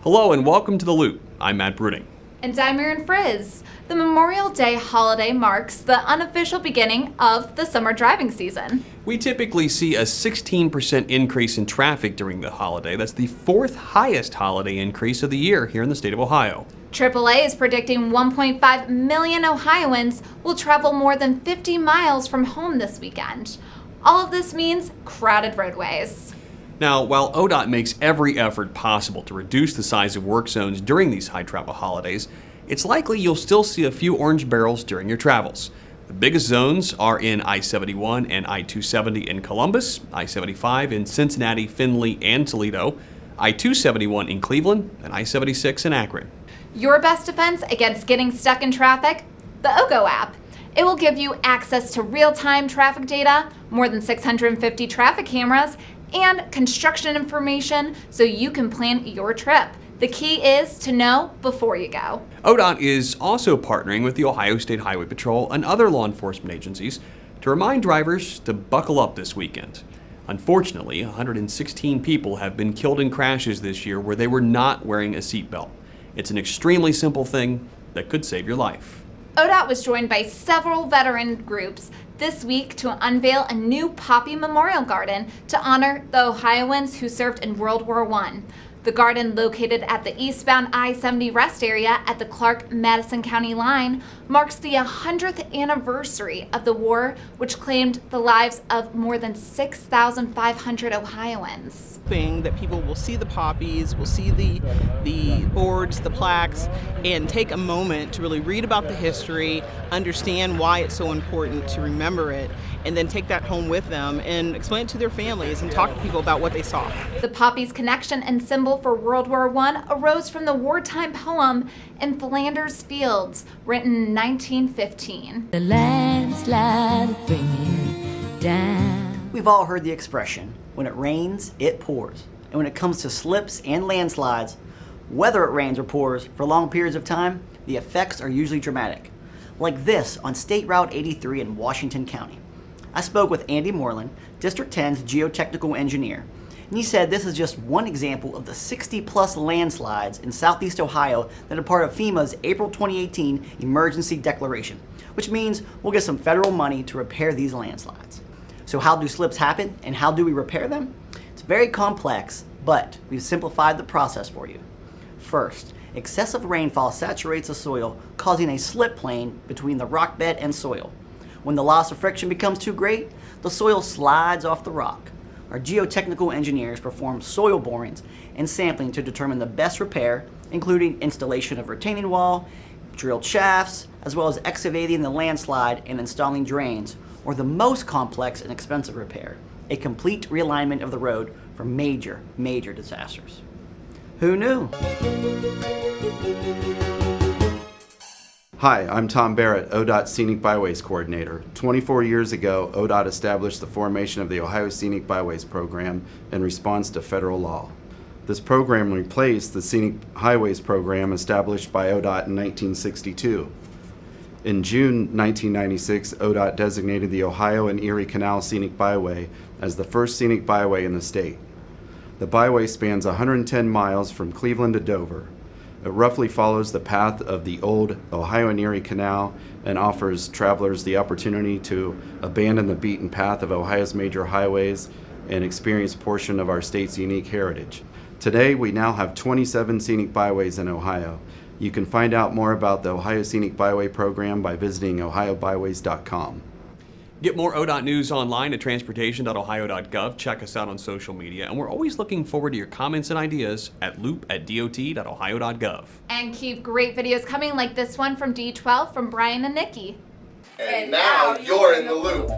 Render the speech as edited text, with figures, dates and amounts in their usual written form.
Hello and welcome to The Loop. I'm Matt Bruding. And I'm Erin Frizz. The Memorial Day holiday marks the unofficial beginning of the summer driving season. We typically see a 16% increase in traffic during the holiday. That's the fourth highest holiday increase of the year here in the state of Ohio. AAA is predicting 1.5 million Ohioans will travel more than 50 miles from home this weekend. All of this means crowded roadways. Now, while ODOT makes every effort possible to reduce the size of work zones during these high travel holidays, it's likely you'll still see a few orange barrels during your travels. The biggest zones are in I-71 and I-270 in Columbus, I-75 in Cincinnati, Findlay, and Toledo, I-271 in Cleveland, and I-76 in Akron. Your best defense against getting stuck in traffic? The OGO app. It will give you access to real-time traffic data, more than 650 traffic cameras, and construction information so you can plan your trip. The key is to know before you go. ODOT is also partnering with the Ohio State Highway Patrol and other law enforcement agencies to remind drivers to buckle up this weekend. Unfortunately, 116 people have been killed in crashes this year where they were not wearing a seatbelt. It's an extremely simple thing that could save your life. ODOT was joined by several veteran groups this week to unveil a new Poppy Memorial Garden to honor the Ohioans who served in World War I. The garden, located at the eastbound I-70 rest area at the Clark-Madison County line, marks the 100th anniversary of the war, which claimed the lives of more than 6,500 Ohioans. That people will see the poppies, will see the boards, the plaques, and take a moment to really read about the history, understand why it's so important to remember it, and then take that home with them and explain it to their families and talk to people about what they saw. The poppy's connection and symbol for World War I arose from the wartime poem In Flanders Fields, written in 1915. The landslide bringing down. We've all heard the expression, when it rains, it pours. And when it comes to slips and landslides, whether it rains or pours for long periods of time, the effects are usually dramatic. Like this on State Route 83 in Washington County. I spoke with Andy Moreland, District 10's geotechnical engineer, and he said this is just one example of the 60-plus landslides in southeast Ohio that are part of FEMA's April 2018 emergency declaration, which means we'll get some federal money to repair these landslides. So how do slips happen and how do we repair them? It's very complex, but we've simplified the process for you. First, excessive rainfall saturates the soil, causing a slip plane between the rock bed and soil. When the loss of friction becomes too great, the soil slides off the rock. Our geotechnical engineers perform soil borings and sampling to determine the best repair, including installation of retaining wall, drilled shafts, as well as excavating the landslide and installing drains, or the most complex and expensive repair, a complete realignment of the road for major disasters. Who knew? Hi, I'm Tom Barrett, ODOT Scenic Byways Coordinator. 24 years ago, ODOT established the formation of the Ohio Scenic Byways Program in response to federal law. This program replaced the Scenic Highways Program established by ODOT in 1962. In June 1996, ODOT designated the Ohio and Erie Canal Scenic Byway as the first scenic byway in the state. The byway spans 110 miles from Cleveland to Dover. It roughly follows the path of the old Ohio and Erie Canal and offers travelers the opportunity to abandon the beaten path of Ohio's major highways and experience a portion of our state's unique heritage. Today, we now have 27 scenic byways in Ohio. You can find out more about the Ohio Scenic Byway Program by visiting ohiobyways.com. Get more ODOT news online at transportation.ohio.gov. Check us out on social media, and we're always looking forward to your comments and ideas at loop@dot.ohio.gov. And keep great videos coming like this one from D12 from Brian and Nikki. And now you're in the loop.